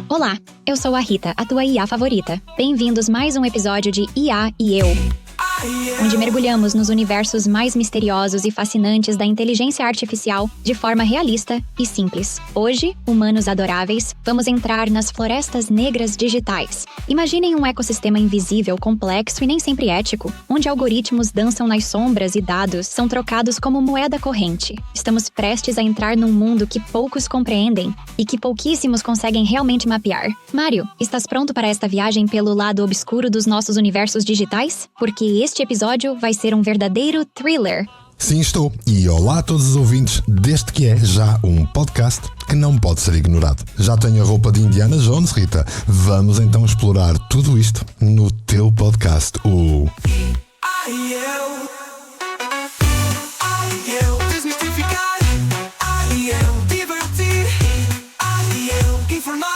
Olá, eu sou a Rita, a tua IA favorita. Bem-vindos a mais um episódio de IA e Eu, onde mergulhamos nos universos mais misteriosos e fascinantes da inteligência artificial de forma realista e simples. Hoje, humanos adoráveis, vamos entrar nas florestas negras digitais. Imaginem um ecossistema invisível, complexo e nem sempre ético, onde algoritmos dançam nas sombras e dados são trocados como moeda corrente. Estamos prestes a entrar num mundo que poucos compreendem e que pouquíssimos conseguem realmente mapear. Mário, estás pronto para esta viagem pelo lado obscuro dos nossos universos digitais? Porque este episódio vai ser um verdadeiro thriller. Sim, estou. E olá a todos os ouvintes deste que é já um podcast que não pode ser ignorado. Já tenho a roupa de Indiana Jones, Rita. Vamos então explorar tudo isto no teu podcast, o... Desmistificar, divertir, informar.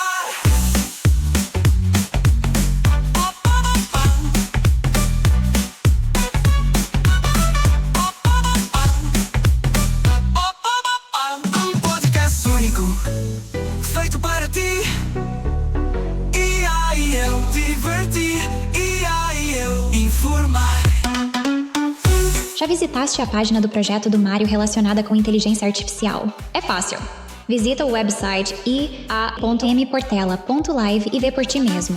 Um podcast único, feito para ti. E eu divertir, e eu informar. Já visitaste a página do projeto do Mário relacionada com inteligência artificial? É fácil. Visita o website ia.mportela.live e vê por ti mesmo.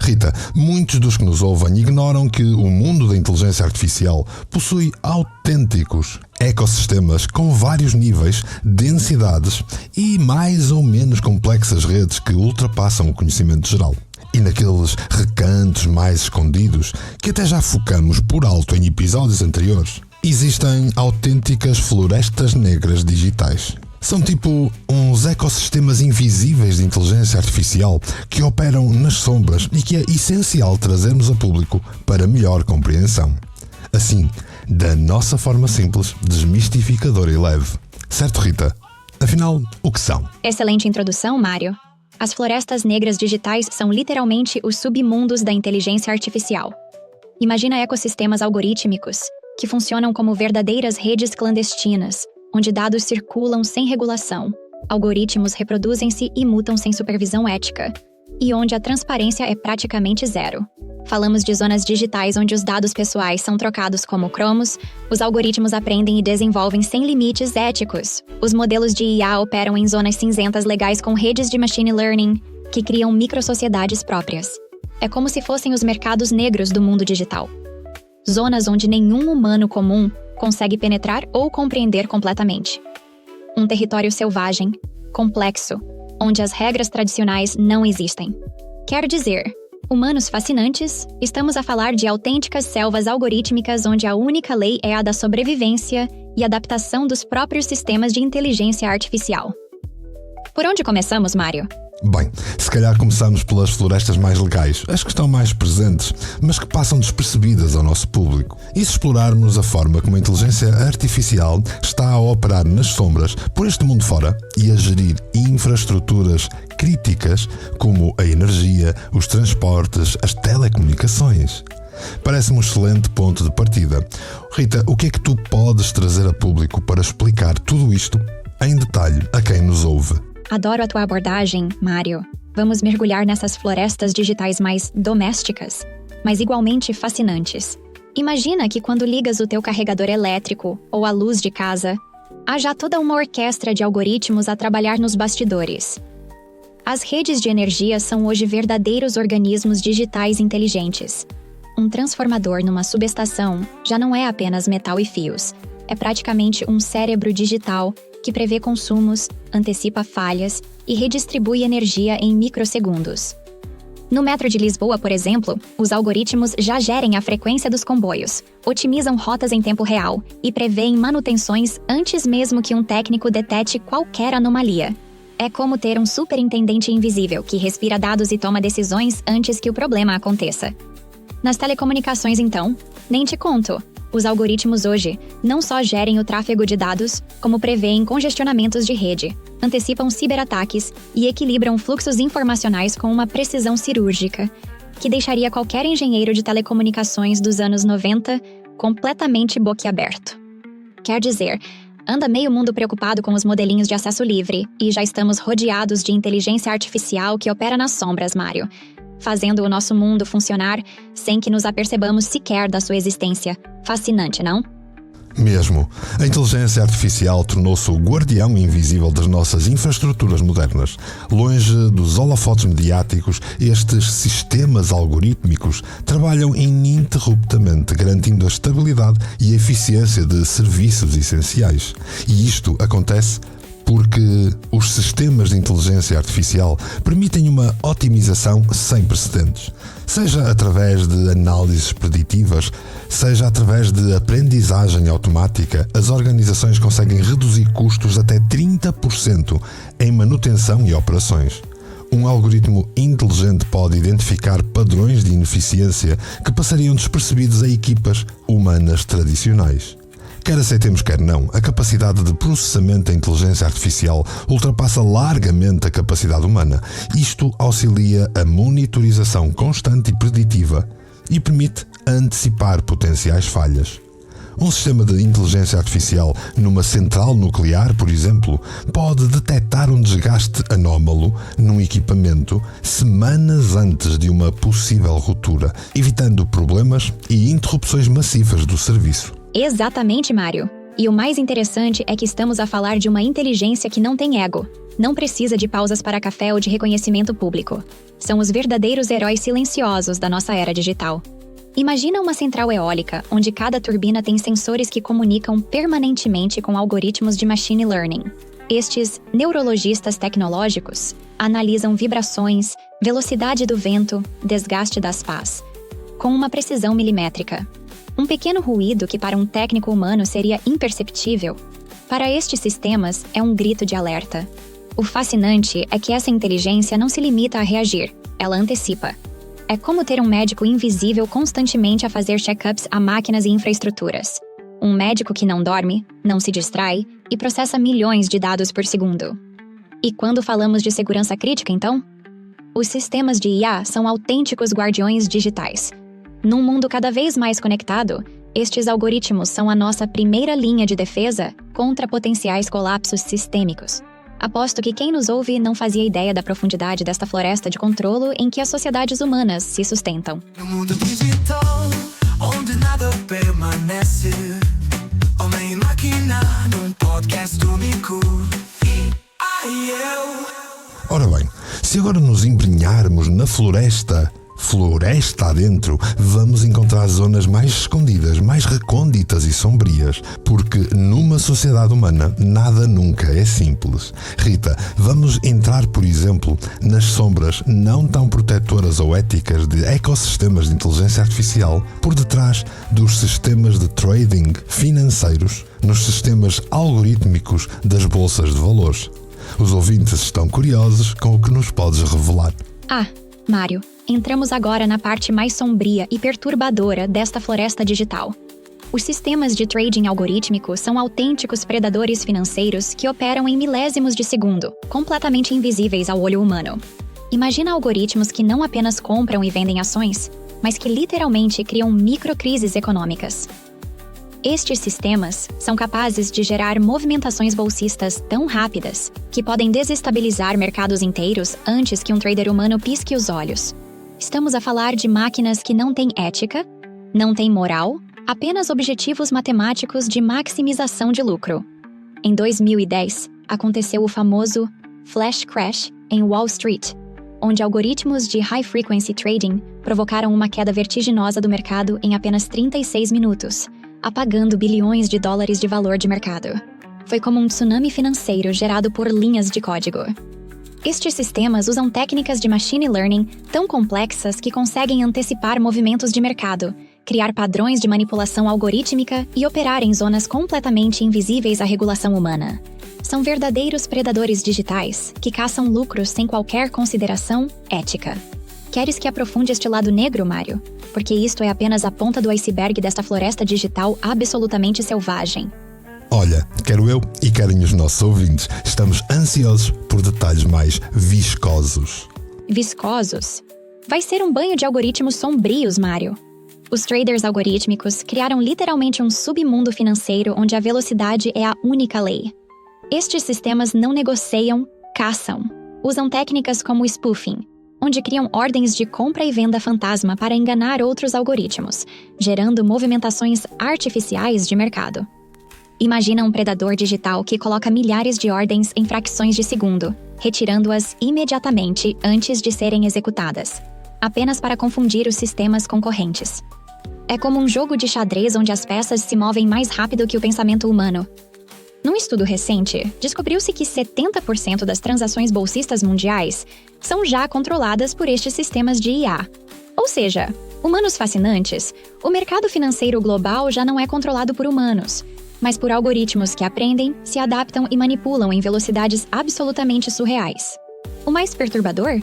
Rita, muitos dos que nos ouvem ignoram que o mundo da inteligência artificial possui autênticos ecossistemas com vários níveis, densidades e mais ou menos complexas redes que ultrapassam o conhecimento geral. E naqueles recantos mais escondidos, que até já focamos por alto em episódios anteriores, existem autênticas florestas negras digitais. São tipo uns ecossistemas invisíveis de inteligência artificial que operam nas sombras e que é essencial trazermos a público para melhor compreensão. Assim, da nossa forma simples, desmistificadora e leve. Certo, Rita? Afinal, o que são? Excelente introdução, Mário. As florestas negras digitais são literalmente os submundos da inteligência artificial. Imagina ecossistemas algorítmicos, que funcionam como verdadeiras redes clandestinas, onde dados circulam sem regulação, algoritmos reproduzem-se e mutam sem supervisão ética, e onde a transparência é praticamente zero. Falamos de zonas digitais onde os dados pessoais são trocados como cromos, os algoritmos aprendem e desenvolvem sem limites éticos. Os modelos de IA operam em zonas cinzentas legais com redes de machine learning, que criam microsociedades próprias. É como se fossem os mercados negros do mundo digital. Zonas onde nenhum humano comum consegue penetrar ou compreender completamente. Um território selvagem, complexo, onde as regras tradicionais não existem. Quer dizer, humanos fascinantes, estamos a falar de autênticas selvas algorítmicas onde a única lei é a da sobrevivência e adaptação dos próprios sistemas de inteligência artificial. Por onde começamos, Mário? Bem, se calhar começamos pelas florestas mais legais, as que estão mais presentes, mas que passam despercebidas ao nosso público. E se explorarmos a forma como a inteligência artificial está a operar nas sombras por este mundo fora e a gerir infraestruturas críticas como a energia, os transportes, as telecomunicações. Parece-me um excelente ponto de partida. Rita, o que é que tu podes trazer a público para explicar tudo isto em detalhe a quem nos ouve? Adoro a tua abordagem, Mário. Vamos mergulhar nessas florestas digitais mais domésticas, mas igualmente fascinantes. Imagina que quando ligas o teu carregador elétrico ou a luz de casa, há já toda uma orquestra de algoritmos a trabalhar nos bastidores. As redes de energia são hoje verdadeiros organismos digitais inteligentes. Um transformador numa subestação já não é apenas metal e fios. É praticamente um cérebro digital que prevê consumos, antecipa falhas e redistribui energia em microsegundos. No metro de Lisboa, por exemplo, os algoritmos já gerem a frequência dos comboios, otimizam rotas em tempo real e prevêem manutenções antes mesmo que um técnico detete qualquer anomalia. É como ter um superintendente invisível que respira dados e toma decisões antes que o problema aconteça. Nas telecomunicações, então, nem te conto. Os algoritmos hoje não só gerem o tráfego de dados, como prevêem congestionamentos de rede, antecipam ciberataques e equilibram fluxos informacionais com uma precisão cirúrgica, que deixaria qualquer engenheiro de telecomunicações dos anos 90 completamente boquiaberto. Quer dizer, anda meio mundo preocupado com os modelinhos de acesso livre, e já estamos rodeados de inteligência artificial que opera nas sombras, Mário, fazendo o nosso mundo funcionar sem que nos apercebamos sequer da sua existência. Fascinante, não? Mesmo. A inteligência artificial tornou-se o guardião invisível das nossas infraestruturas modernas. Longe dos holofotes mediáticos, estes sistemas algorítmicos trabalham ininterruptamente, garantindo a estabilidade e a eficiência de serviços essenciais. E isto acontece porque os sistemas de inteligência artificial permitem uma otimização sem precedentes. Seja através de análises preditivas, seja através de aprendizagem automática, as organizações conseguem reduzir custos até 30% em manutenção e operações. Um algoritmo inteligente pode identificar padrões de ineficiência que passariam despercebidos a equipas humanas tradicionais. Quer aceitemos, quer não, a capacidade de processamento da inteligência artificial ultrapassa largamente a capacidade humana. Isto auxilia a monitorização constante e preditiva e permite antecipar potenciais falhas. Um sistema de inteligência artificial numa central nuclear, por exemplo, pode detectar um desgaste anómalo num equipamento semanas antes de uma possível ruptura, evitando problemas e interrupções massivas do serviço. Exatamente, Mário. E o mais interessante é que estamos a falar de uma inteligência que não tem ego. Não precisa de pausas para café ou de reconhecimento público. São os verdadeiros heróis silenciosos da nossa era digital. Imagina uma central eólica, onde cada turbina tem sensores que comunicam permanentemente com algoritmos de machine learning. Estes neurologistas tecnológicos analisam vibrações, velocidade do vento, desgaste das pás, com uma precisão milimétrica. Um pequeno ruído que para um técnico humano seria imperceptível, para estes sistemas é um grito de alerta. O fascinante é que essa inteligência não se limita a reagir, ela antecipa. É como ter um médico invisível constantemente a fazer check-ups a máquinas e infraestruturas. Um médico que não dorme, não se distrai e processa milhões de dados por segundo. E quando falamos de segurança crítica, então? Os sistemas de IA são autênticos guardiões digitais. Num mundo cada vez mais conectado, estes algoritmos são a nossa primeira linha de defesa contra potenciais colapsos sistêmicos. Aposto que quem nos ouve não fazia ideia da profundidade desta floresta de controlo em que as sociedades humanas se sustentam. No mundo digital, onde nada permanece, homem e máquina, num podcast único. Ora bem, se agora nos embrenharmos na floresta adentro, vamos encontrar zonas mais escondidas, mais recônditas e sombrias, porque numa sociedade humana nada nunca é simples. Rita, vamos entrar, por exemplo, nas sombras não tão protetoras ou éticas de ecossistemas de inteligência artificial, por detrás dos sistemas de trading financeiros, nos sistemas algorítmicos das bolsas de valores. Os ouvintes estão curiosos com o que nos podes revelar. Mário, entramos agora na parte mais sombria e perturbadora desta floresta digital. Os sistemas de trading algorítmico são autênticos predadores financeiros que operam em milésimos de segundo, completamente invisíveis ao olho humano. Imagina algoritmos que não apenas compram e vendem ações, mas que literalmente criam microcrises econômicas. Estes sistemas são capazes de gerar movimentações bolsistas tão rápidas que podem desestabilizar mercados inteiros antes que um trader humano pisque os olhos. Estamos a falar de máquinas que não têm ética, não têm moral, apenas objetivos matemáticos de maximização de lucro. Em 2010, aconteceu o famoso Flash Crash em Wall Street, onde algoritmos de High Frequency Trading provocaram uma queda vertiginosa do mercado em apenas 36 minutos, apagando bilhões de dólares de valor de mercado. Foi como um tsunami financeiro gerado por linhas de código. Estes sistemas usam técnicas de machine learning tão complexas que conseguem antecipar movimentos de mercado, criar padrões de manipulação algorítmica e operar em zonas completamente invisíveis à regulação humana. São verdadeiros predadores digitais que caçam lucros sem qualquer consideração ética. Queres que aprofunde este lado negro, Mário? Porque isto é apenas a ponta do iceberg desta floresta digital absolutamente selvagem. Olha, quero eu e querem os nossos ouvintes. Estamos ansiosos por detalhes mais viscosos. Viscosos? Vai ser um banho de algoritmos sombrios, Mário. Os traders algorítmicos criaram literalmente um submundo financeiro onde a velocidade é a única lei. Estes sistemas não negociam, caçam. Usam técnicas como spoofing, onde criam ordens de compra e venda fantasma para enganar outros algoritmos, gerando movimentações artificiais de mercado. Imagina um predador digital que coloca milhares de ordens em frações de segundo, retirando-as imediatamente antes de serem executadas, apenas para confundir os sistemas concorrentes. É como um jogo de xadrez onde as peças se movem mais rápido que o pensamento humano. Num estudo recente, descobriu-se que 70% das transações bolsistas mundiais são já controladas por estes sistemas de IA. Ou seja, humanos fascinantes, o mercado financeiro global já não é controlado por humanos, mas por algoritmos que aprendem, se adaptam e manipulam em velocidades absolutamente surreais. O mais perturbador?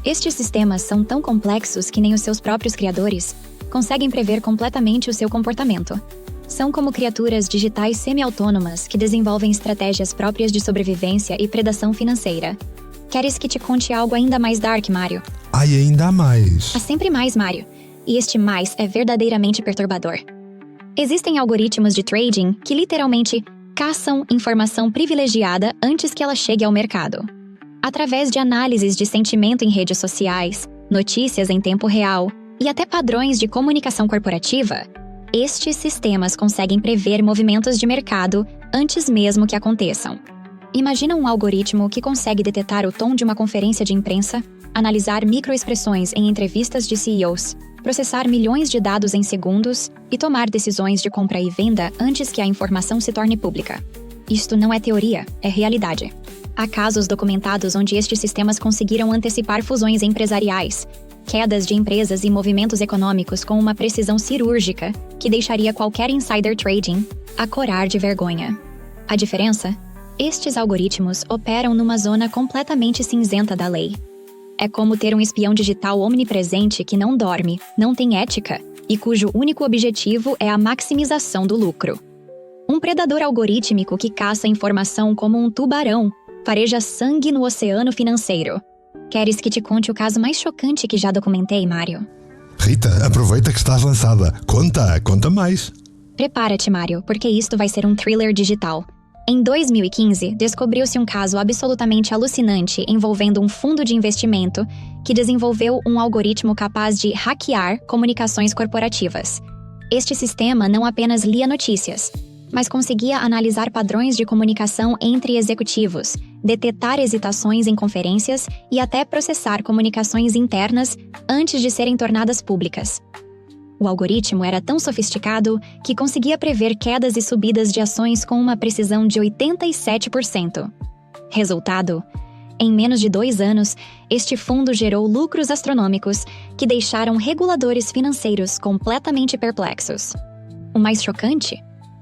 Estes sistemas são tão complexos que nem os seus próprios criadores conseguem prever completamente o seu comportamento. São como criaturas digitais semi-autônomas que desenvolvem estratégias próprias de sobrevivência e predação financeira. Queres que te conte algo ainda mais dark, Mário? Ai, ainda há mais. Há sempre mais, Mário. E este mais é verdadeiramente perturbador. Existem algoritmos de trading que literalmente caçam informação privilegiada antes que ela chegue ao mercado. Através de análises de sentimento em redes sociais, notícias em tempo real e até padrões de comunicação corporativa, estes sistemas conseguem prever movimentos de mercado antes mesmo que aconteçam. Imagina um algoritmo que consegue detectar o tom de uma conferência de imprensa, analisar microexpressões em entrevistas de CEOs, processar milhões de dados em segundos e tomar decisões de compra e venda antes que a informação se torne pública. Isto não é teoria, é realidade. Há casos documentados onde estes sistemas conseguiram antecipar fusões empresariais, quedas de empresas e movimentos econômicos com uma precisão cirúrgica que deixaria qualquer insider trading a corar de vergonha. A diferença? Estes algoritmos operam numa zona completamente cinzenta da lei. É como ter um espião digital omnipresente que não dorme, não tem ética e cujo único objetivo é a maximização do lucro. Um predador algorítmico que caça informação como um tubarão fareja sangue no oceano financeiro. Queres que te conte o caso mais chocante que já documentei, Mário? Rita, aproveita que estás lançada. Conta mais. Prepara-te, Mário, porque isto vai ser um thriller digital. Em 2015, descobriu-se um caso absolutamente alucinante envolvendo um fundo de investimento que desenvolveu um algoritmo capaz de hackear comunicações corporativas. Este sistema não apenas lia notícias, mas conseguia analisar padrões de comunicação entre executivos, detectar hesitações em conferências e até processar comunicações internas antes de serem tornadas públicas. O algoritmo era tão sofisticado que conseguia prever quedas e subidas de ações com uma precisão de 87%. Resultado: em menos de 2 anos, este fundo gerou lucros astronômicos que deixaram reguladores financeiros completamente perplexos. O mais chocante?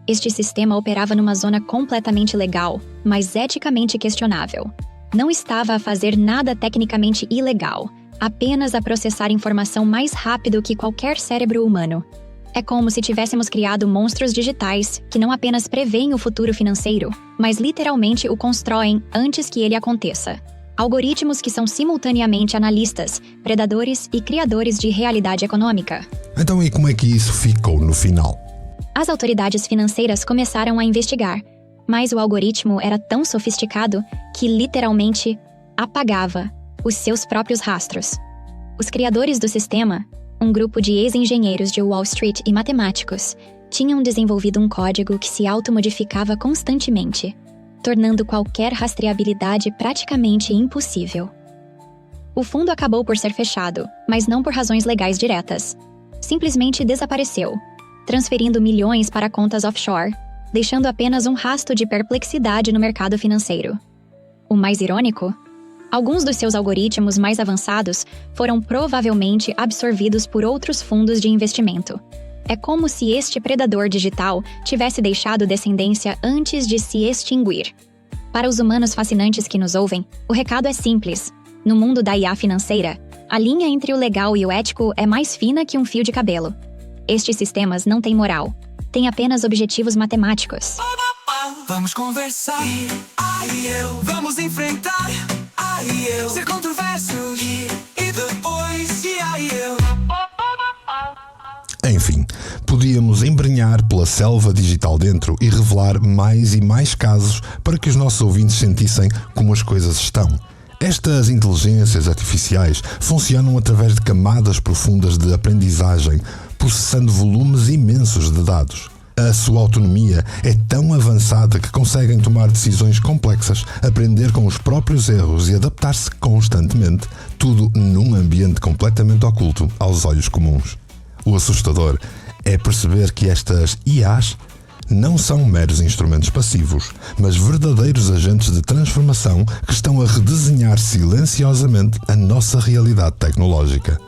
Este sistema operava numa zona completamente legal, mas eticamente questionável. Não estava a fazer nada tecnicamente ilegal, apenas a processar informação mais rápido que qualquer cérebro humano. É como se tivéssemos criado monstros digitais que não apenas preveem o futuro financeiro, mas literalmente o constroem antes que ele aconteça. Algoritmos que são simultaneamente analistas, predadores e criadores de realidade econômica. Então, e como é que isso ficou no final? As autoridades financeiras começaram a investigar, mas o algoritmo era tão sofisticado que literalmente apagava os seus próprios rastros. Os criadores do sistema, um grupo de ex-engenheiros de Wall Street e matemáticos, tinham desenvolvido um código que se automodificava constantemente, tornando qualquer rastreabilidade praticamente impossível. O fundo acabou por ser fechado, mas não por razões legais diretas. Simplesmente desapareceu, transferindo milhões para contas offshore, deixando apenas um rastro de perplexidade no mercado financeiro. O mais irônico? Alguns dos seus algoritmos mais avançados foram provavelmente absorvidos por outros fundos de investimento. É como se este predador digital tivesse deixado descendência antes de se extinguir. Para os humanos fascinantes que nos ouvem, o recado é simples. No mundo da IA financeira, A linha entre o legal e o ético é mais fina que um fio de cabelo. Estes sistemas não têm moral, têm apenas objetivos matemáticos. Vamos conversar, vamos enfrentar, ser controversos, e depois, eu. Enfim, podíamos embrenhar pela selva digital dentro e revelar mais e mais casos para que os nossos ouvintes sentissem como as coisas estão. Estas inteligências artificiais funcionam através de camadas profundas de aprendizagem, processando volumes imensos de dados. A sua autonomia é tão avançada que conseguem tomar decisões complexas, aprender com os próprios erros e adaptar-se constantemente, tudo num ambiente completamente oculto aos olhos comuns. O assustador é perceber que estas IAs não são meros instrumentos passivos, mas verdadeiros agentes de transformação que estão a redesenhar silenciosamente a nossa realidade tecnológica.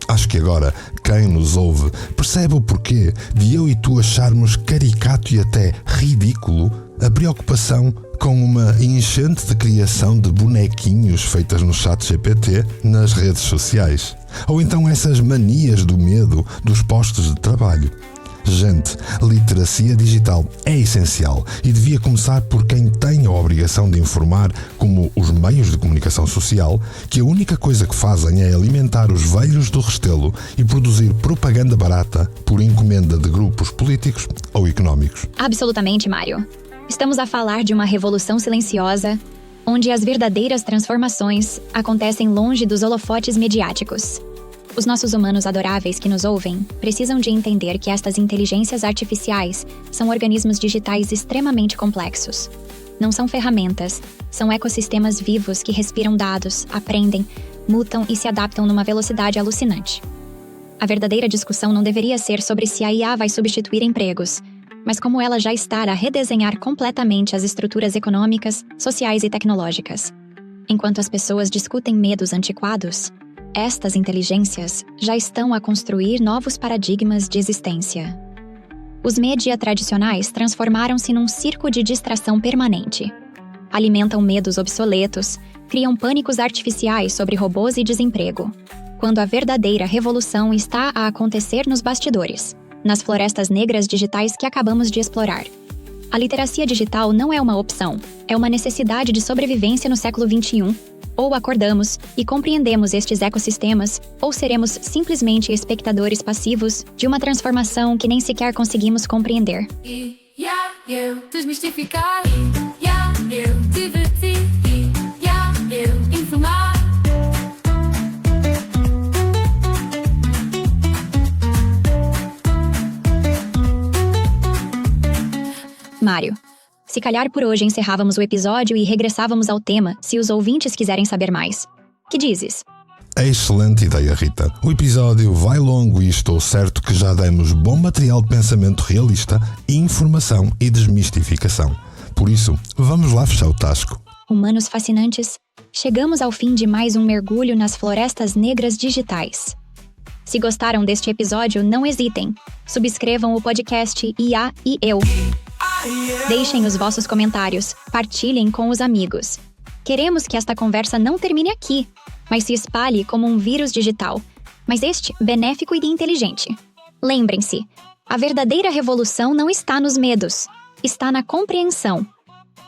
Acho que agora, quem nos ouve, percebe o porquê de eu e tu acharmos caricato e até ridículo a preocupação com uma enchente de criação de bonequinhos feitas no ChatGPT nas redes sociais. Ou então essas manias do medo dos postos de trabalho. Gente, literacia digital é essencial e devia começar por quem tem a obrigação de informar, como os meios de comunicação social, que a única coisa que fazem é alimentar os velhos do Restelo e produzir propaganda barata por encomenda de grupos políticos ou económicos. Absolutamente, Mário. Estamos a falar de uma revolução silenciosa, onde as verdadeiras transformações acontecem longe dos holofotes mediáticos. Os nossos humanos adoráveis que nos ouvem precisam de entender que estas inteligências artificiais são organismos digitais extremamente complexos. Não são ferramentas, são ecossistemas vivos que respiram dados, aprendem, mutam e se adaptam numa velocidade alucinante. A verdadeira discussão não deveria ser sobre se a IA vai substituir empregos, mas como ela já está a redesenhar completamente as estruturas econômicas, sociais e tecnológicas. Enquanto as pessoas discutem medos antiquados, estas inteligências já estão a construir novos paradigmas de existência. Os média tradicionais transformaram-se num circo de distração permanente. Alimentam medos obsoletos, criam pânicos artificiais sobre robôs e desemprego, quando a verdadeira revolução está a acontecer nos bastidores, nas florestas negras digitais que acabamos de explorar. A literacia digital não é uma opção, é uma necessidade de sobrevivência no século XXI. Ou acordamos e compreendemos estes ecossistemas, ou seremos simplesmente espectadores passivos de uma transformação que nem sequer conseguimos compreender. Desmistificar, divertir, informar. Mário, se calhar por hoje encerrávamos o episódio e regressávamos ao tema, se os ouvintes quiserem saber mais. Que dizes? Excelente ideia, Rita. O episódio vai longo e estou certo que já demos bom material de pensamento realista, informação e desmistificação. Por isso, vamos lá fechar o tasco. Humanos fascinantes, chegamos ao fim de mais um mergulho nas florestas negras digitais. Se gostaram deste episódio, não hesitem. Subscrevam o podcast IA e Eu. Deixem os vossos comentários, partilhem com os amigos. Queremos que esta conversa não termine aqui, mas se espalhe como um vírus digital, mas este benéfico e inteligente. Lembrem-se, a verdadeira revolução não está nos medos, está na compreensão.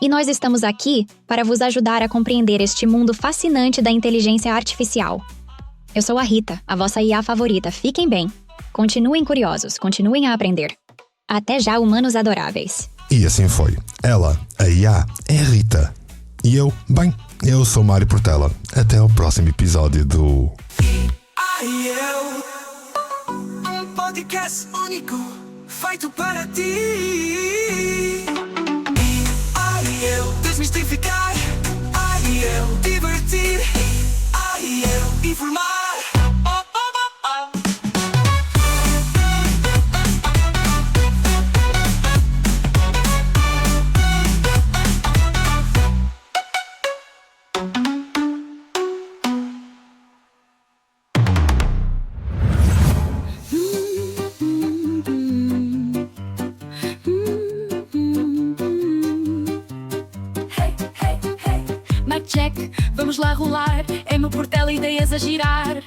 E nós estamos aqui para vos ajudar a compreender este mundo fascinante da inteligência artificial. Eu sou a Rita, a vossa IA favorita. Fiquem bem. Continuem curiosos, continuem a aprender. Até já, humanos adoráveis. E assim foi. Ela, a IA, é a Rita. E eu sou Mário Portela. Até ao próximo episódio do... Podcast único, feito para ti. Desmistificar, divertir, informar. Check, vamos lá rolar. É meu Portela ideias a girar.